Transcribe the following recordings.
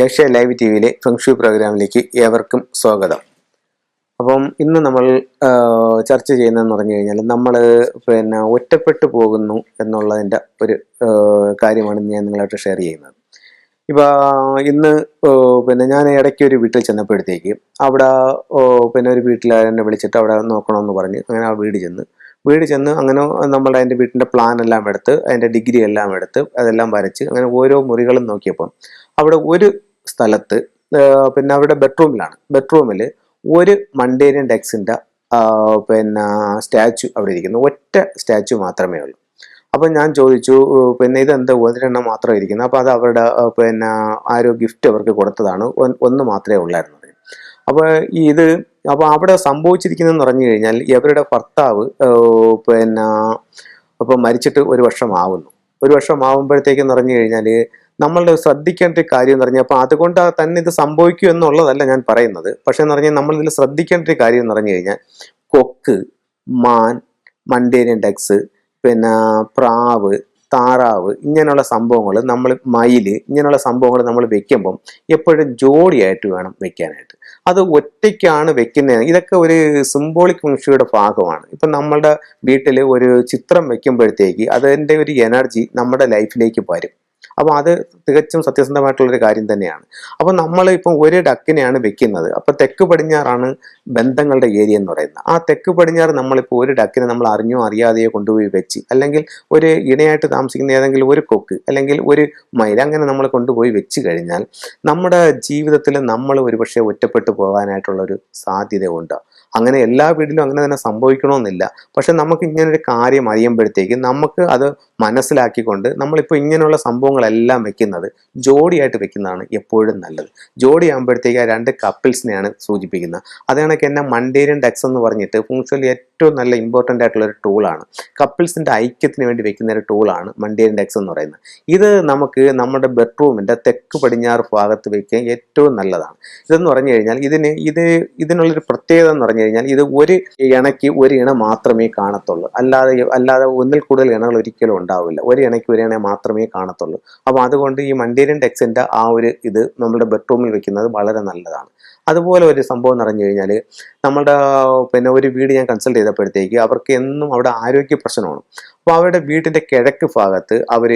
Asia live T വിയിലെ feng shui പ്രോഗ്രാമിലേക്ക് ഏവർക്കും സ്വാഗതം. അപ്പം ഇന്ന് നമ്മൾ ചർച്ച ചെയ്യുന്നതെന്ന് പറഞ്ഞു കഴിഞ്ഞാൽ നമ്മൾ ഒറ്റപ്പെട്ടു പോകുന്നു എന്നുള്ളതിൻ്റെ ഒരു കാര്യമാണ് ഞാൻ നിങ്ങളായിട്ട് ഷെയർ ചെയ്യുന്നത്. ഇപ്പോൾ ഇന്ന് ഞാൻ ഇടയ്ക്ക് ഒരു വീട്ടിൽ ചെന്നപ്പോഴത്തേക്ക് അവിടെ ഒരു വീട്ടിലെന്നെ വിളിച്ചിട്ട് അവിടെ നോക്കണമെന്ന് പറഞ്ഞ് അങ്ങനെ ആ വീട് ചെന്ന് അങ്ങനെ നമ്മൾ അതിൻ്റെ വീട്ടിൻ്റെ പ്ലാൻ എല്ലാം എടുത്ത് അതിൻ്റെ ഡിഗ്രി എല്ലാം എടുത്ത് അതെല്ലാം വരച്ച് അങ്ങനെ ഓരോ മുറികളും നോക്കിയപ്പം അവിടെ ഒരു സ്ഥലത്ത് അവിടെ ബെഡ്റൂമിൽ ഒരു മണ്ടേരിയൻ ഡെക്സിൻ്റെ സ്റ്റാച്ചു അവിടെ ഇരിക്കുന്നു. ഒറ്റ സ്റ്റാച്ചു മാത്രമേ ഉള്ളൂ. അപ്പം ഞാൻ ചോദിച്ചു, ഇതെന്താ ഒരെണ്ണം മാത്രം ഇരിക്കുന്നത്? അപ്പോൾ അത് അവരുടെ ആരോ ഗിഫ്റ്റ് അവർക്ക് കൊടുത്തതാണ്, ഒന്ന് മാത്രമേ ഉള്ളായിരുന്നു. അപ്പോൾ അവിടെ സംഭവിച്ചിരിക്കുന്നതെന്ന് പറഞ്ഞു കഴിഞ്ഞാൽ ഇവരുടെ ഭർത്താവ് ഇപ്പം മരിച്ചിട്ട് ഒരു വർഷമാകുമ്പോഴത്തേക്കെന്ന് പറഞ്ഞു കഴിഞ്ഞാൽ നമ്മളുടെ ശ്രദ്ധിക്കേണ്ട ഒരു കാര്യം എന്ന് പറഞ്ഞാൽ, അപ്പോൾ അതുകൊണ്ട് തന്നെ ഇത് സംഭവിക്കും എന്നുള്ളതല്ല ഞാൻ പറയുന്നത്. പക്ഷെ എന്ന് പറഞ്ഞാൽ നമ്മളിതിൽ ശ്രദ്ധിക്കേണ്ട ഒരു കാര്യം എന്ന് പറഞ്ഞു കഴിഞ്ഞാൽ കൊക്ക്, മാൻ, മണ്ടേരിയൻ ഡെക്സ്, പ്രാവ്, താറാവ്, ഇങ്ങനെയുള്ള സംഭവങ്ങൾ മയില്, ഇങ്ങനെയുള്ള സംഭവങ്ങൾ നമ്മൾ വെക്കുമ്പം എപ്പോഴും ജോഡിയായിട്ട് വേണം വെക്കാനായിട്ട്. അത് ഒറ്റയ്ക്കാണ് വെക്കുന്നത്. ഇതൊക്കെ ഒരു സിംബോളിക് ഫംഗ്ഷയുടെ ഭാഗമാണ്. ഇപ്പം നമ്മളുടെ വീട്ടിൽ ഒരു ചിത്രം വെക്കുമ്പോഴത്തേക്ക് അതിൻ്റെ ഒരു എനർജി നമ്മുടെ ലൈഫിലേക്ക് വരും. അപ്പോൾ അത് തികച്ചും സത്യസന്ധമായിട്ടുള്ളൊരു കാര്യം തന്നെയാണ്. അപ്പോൾ നമ്മളിപ്പം ഒരു ഡക്കിനെയാണ് വെക്കുന്നത്. അപ്പോൾ തെക്ക് പടിഞ്ഞാറാണ് ബന്ധങ്ങളുടെ ഏരിയ എന്ന് പറയുന്നത്. ആ തെക്ക് പടിഞ്ഞാറ് നമ്മളിപ്പോൾ ഒരു ഡക്കിനെ നമ്മൾ അറിഞ്ഞോ അറിയാതെയോ കൊണ്ടുപോയി വെച്ച്, അല്ലെങ്കിൽ ഒരു ഇണയായിട്ട് താമസിക്കുന്ന ഏതെങ്കിലും ഒരു കൊക്ക് അല്ലെങ്കിൽ ഒരു മയിൽ അങ്ങനെ നമ്മൾ കൊണ്ടുപോയി വെച്ച് കഴിഞ്ഞാൽ നമ്മുടെ ജീവിതത്തിൽ നമ്മൾ ഒരുപക്ഷെ ഒറ്റപ്പെട്ടു പോകാനായിട്ടുള്ളൊരു സാധ്യത ഉണ്ട്. അങ്ങനെ എല്ലാ വീട്ടിലും അങ്ങനെ തന്നെ സംഭവിക്കണമെന്നില്ല. പക്ഷെ നമുക്ക് ഇങ്ങനൊരു കാര്യം അറിയുമ്പോഴത്തേക്ക് നമുക്ക് അത് മനസ്സിലാക്കിക്കൊണ്ട് നമ്മളിപ്പോൾ ഇങ്ങനെയുള്ള സംഭവങ്ങളെല്ലാം വെക്കുന്നത് ജോഡിയായിട്ട് വെക്കുന്നതാണ് എപ്പോഴും നല്ലത്. ജോഡി ആകുമ്പോഴത്തേക്ക് ആ രണ്ട് കപ്പിൾസിനെയാണ് സൂചിപ്പിക്കുന്നത്. അത് കണക്ക് തന്നെ മണ്ടേരിയൻ ഡെക്സ് എന്ന് പറഞ്ഞിട്ട് ഫംഗ്ഷനിൽ ഏറ്റവും നല്ല ഇമ്പോർട്ടൻ്റ് ആയിട്ടുള്ളൊരു ടൂളാണ്. കപ്പിൾസിൻ്റെ ഐക്യത്തിന് വേണ്ടി വെക്കുന്ന ഒരു ടൂളാണ് മണ്ടേരിയൻ ഡെക്സ് എന്ന് പറയുന്നത്. ഇത് നമുക്ക് നമ്മുടെ ബെഡ്റൂമിൻ്റെ തെക്ക് പടിഞ്ഞാറ് ഭാഗത്ത് വയ്ക്കാൻ ഏറ്റവും നല്ലതാണ്. ഇതെന്ന് പറഞ്ഞു കഴിഞ്ഞാൽ ഇതിനുള്ളൊരു പ്രത്യേകത എന്ന് പറഞ്ഞു കഴിഞ്ഞാൽ ഇത് ഒരു ഇണയ്ക്ക് ഒരു ഇണ മാത്രമേ കാണത്തുള്ളൂ. അല്ലാതെ ഒന്നിൽ കൂടുതൽ ഇണകൾ ഒരിക്കലും ഉണ്ടാവില്ല. ഒരു ഇണയ്ക്ക് ഒരു ഇണ മാത്രമേ കാണത്തുള്ളൂ. അപ്പോൾ അതുകൊണ്ട് ഈ മണ്ടേരിയൻ ഡെക്സിൻ്റെ ആ ഒരു ഇത് നമ്മുടെ ബെഡ്റൂമിൽ വെക്കുന്നത് വളരെ നല്ലതാണ്. അതുപോലെ ഒരു സംഭവം എന്ന് പറഞ്ഞു കഴിഞ്ഞാൽ നമ്മുടെ ഒരു വീട് ഞാൻ കൺസൾട്ട് ചെയ്തപ്പോഴത്തേക്ക് അവർക്ക് എന്നും അവിടെ ആരോഗ്യ പ്രശ്നമാണ്. അപ്പോൾ അവരുടെ വീട്ടിൻ്റെ കിഴക്ക് ഭാഗത്ത് അവർ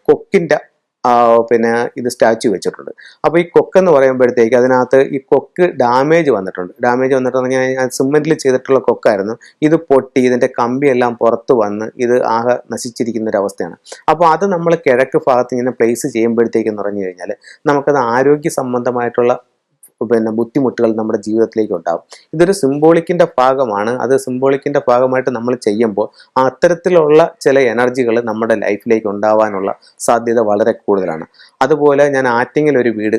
കൊക്കിൻ്റെ ഇത് സ്റ്റാച്ചു വെച്ചിട്ടുണ്ട്. അപ്പോൾ ഈ കൊക്കെന്ന് പറയുമ്പോഴത്തേക്ക് അതിനകത്ത് ഈ കൊക്ക് ഡാമേജ് വന്നിട്ട് പറഞ്ഞാൽ സിമെന്റിൽ ചെയ്തിട്ടുള്ള കൊക്കായിരുന്നു. ഇത് പൊട്ടി ഇതിന്റെ കമ്പിയെല്ലാം പുറത്ത് വന്ന് ഇത് ആകെ നശിച്ചിരിക്കുന്ന ഒരു അവസ്ഥയാണ്. അപ്പോൾ അത് നമ്മൾ കിഴക്ക് ഭാഗത്ത് ഇങ്ങനെ പ്ലേസ് ചെയ്യുമ്പോഴത്തേക്കെന്ന് പറഞ്ഞു കഴിഞ്ഞാൽ നമുക്കത് ആരോഗ്യ സംബന്ധമായിട്ടുള്ള ബുദ്ധിമുട്ടുകൾ നമ്മുടെ ജീവിതത്തിലേക്ക് ഉണ്ടാകും. ഇതൊരു സിംബോളിക്കിന്റെ ഭാഗമാണ്. അത് സിംബോളിക്കിന്റെ ഭാഗമായിട്ട് നമ്മൾ ചെയ്യുമ്പോൾ അത്തരത്തിലുള്ള ചില എനർജികൾ നമ്മുടെ ലൈഫിലേക്ക് ഉണ്ടാവാനുള്ള സാധ്യത വളരെ കൂടുതലാണ്. അതുപോലെ ഞാൻ ആറ്റിങ്ങിൽ ഒരു വീട്,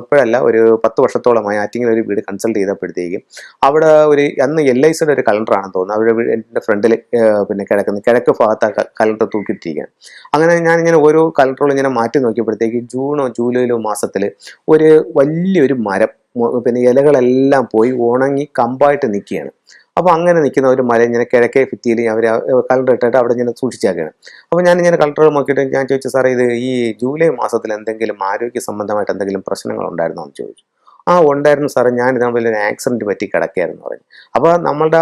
ഇപ്പോഴല്ല ഒരു 10 വർഷത്തോളമായി ആറ്റിങ്ങിൽ ഒരു വീട് കൺസൾട്ട് ചെയ്തപ്പോഴത്തേക്കും അവിടെ അന്ന് LICയുടെ ഒരു കലണ്ടറാണെന്ന് തോന്നുന്നു അവരുടെ എൻ്റെ ഫ്രണ്ടിൽ കിഴക്ക് ഭാഗത്ത് കലണ്ടർ തൂക്കിയിട്ടിരിക്കുകയാണ്. അങ്ങനെ ഞാനിങ്ങനെ ഓരോ കലണ്ടറുകളും ഇങ്ങനെ മാറ്റി നോക്കിയപ്പോഴത്തേക്ക് ജൂണോ ജൂലൈയിലോ മാസത്തിൽ ഒരു വലിയൊരു മരം ഇലകളെല്ലാം പോയി ഉണങ്ങി കമ്പായിട്ട് നിൽക്കുകയാണ്. അപ്പോൾ അങ്ങനെ നിൽക്കുന്ന ഒരു മരം ഇങ്ങനെ കിഴക്കേ ഭിത്തിയിൽ അവർ കലണ്ടർ ഇട്ടിട്ട് അവിടെ ഇങ്ങനെ സൂക്ഷിച്ചേക്കുകയാണ്. അപ്പോൾ ഞാനിങ്ങനെ കലണ്ടർ നോക്കിയിട്ട് ഞാൻ ചോദിച്ചു, സാറേ ഇത് ഈ ജൂലൈ മാസത്തിൽ എന്തെങ്കിലും ആരോഗ്യ സംബന്ധമായിട്ട് എന്തെങ്കിലും പ്രശ്നങ്ങൾ ഉണ്ടായിരുന്നോ എന്ന് ചോദിച്ചു. ഉണ്ടായിരുന്നു സാറേ, ഞാൻ ഇതേപോലെ ഒരു ആക്സിഡൻറ്റ് പറ്റി കിടക്കുകയായിരുന്നു പറഞ്ഞു. അപ്പോൾ നമ്മളുടെ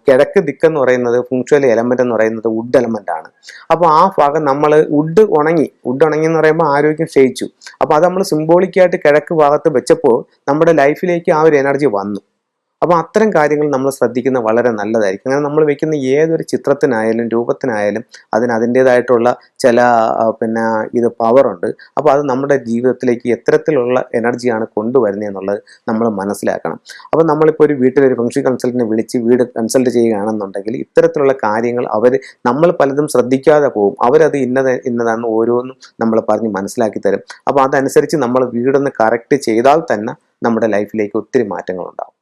കിഴക്ക് ദിക്കെന്ന് പറയുന്നത് ഫംഗ്ഷണൽ എലമെന്റ് എന്ന് പറയുന്നത് വുഡ് എലമെന്റ് ആണ്. അപ്പോൾ ആ ഭാഗം നമ്മൾ വുഡ് ഉണങ്ങി എന്ന് പറയുമ്പോൾ ആരോഗ്യം ക്ഷയിച്ചു. അപ്പോൾ അത് നമ്മൾ സിംബോളിക്കായിട്ട് കിഴക്ക് ഭാഗത്ത് വെച്ചപ്പോൾ നമ്മുടെ ലൈഫിലേക്ക് ആ ഒരു എനർജി വന്നു. അപ്പോൾ അത്തരം കാര്യങ്ങൾ നമ്മൾ ശ്രദ്ധിക്കുന്നത് വളരെ നല്ലതായിരിക്കും. അങ്ങനെ നമ്മൾ വെക്കുന്ന ഏതൊരു ചിത്രത്തിനായാലും രൂപത്തിനായാലും അതിൻ്റേതായിട്ടുള്ള ചില ഇത് പവറുണ്ട്. അപ്പോൾ അത് നമ്മുടെ ജീവിതത്തിലേക്ക് എത്തരത്തിലുള്ള എനർജിയാണ് കൊണ്ടുവരുന്നത് എന്നുള്ളത് നമ്മൾ മനസ്സിലാക്കണം. അപ്പോൾ നമ്മളിപ്പോൾ ഒരു വീട്ടിലൊരു ഫംഗ്ഷൻ കൺസൾട്ടിനെ വിളിച്ച് വീട് കൺസൾട്ട് ചെയ്യുകയാണെന്നുണ്ടെങ്കിൽ ഇത്തരത്തിലുള്ള കാര്യങ്ങൾ നമ്മൾ പലതും ശ്രദ്ധിക്കാതെ പോകും. അവരത് ഇന്നതാണെന്ന് ഓരോന്നും നമ്മൾ പറഞ്ഞ് മനസ്സിലാക്കി തരും. അപ്പോൾ അതനുസരിച്ച് നമ്മൾ വീടൊന്ന് കറക്റ്റ് ചെയ്താൽ തന്നെ നമ്മുടെ ലൈഫിലേക്ക് ഒത്തിരി മാറ്റങ്ങളുണ്ടാകും.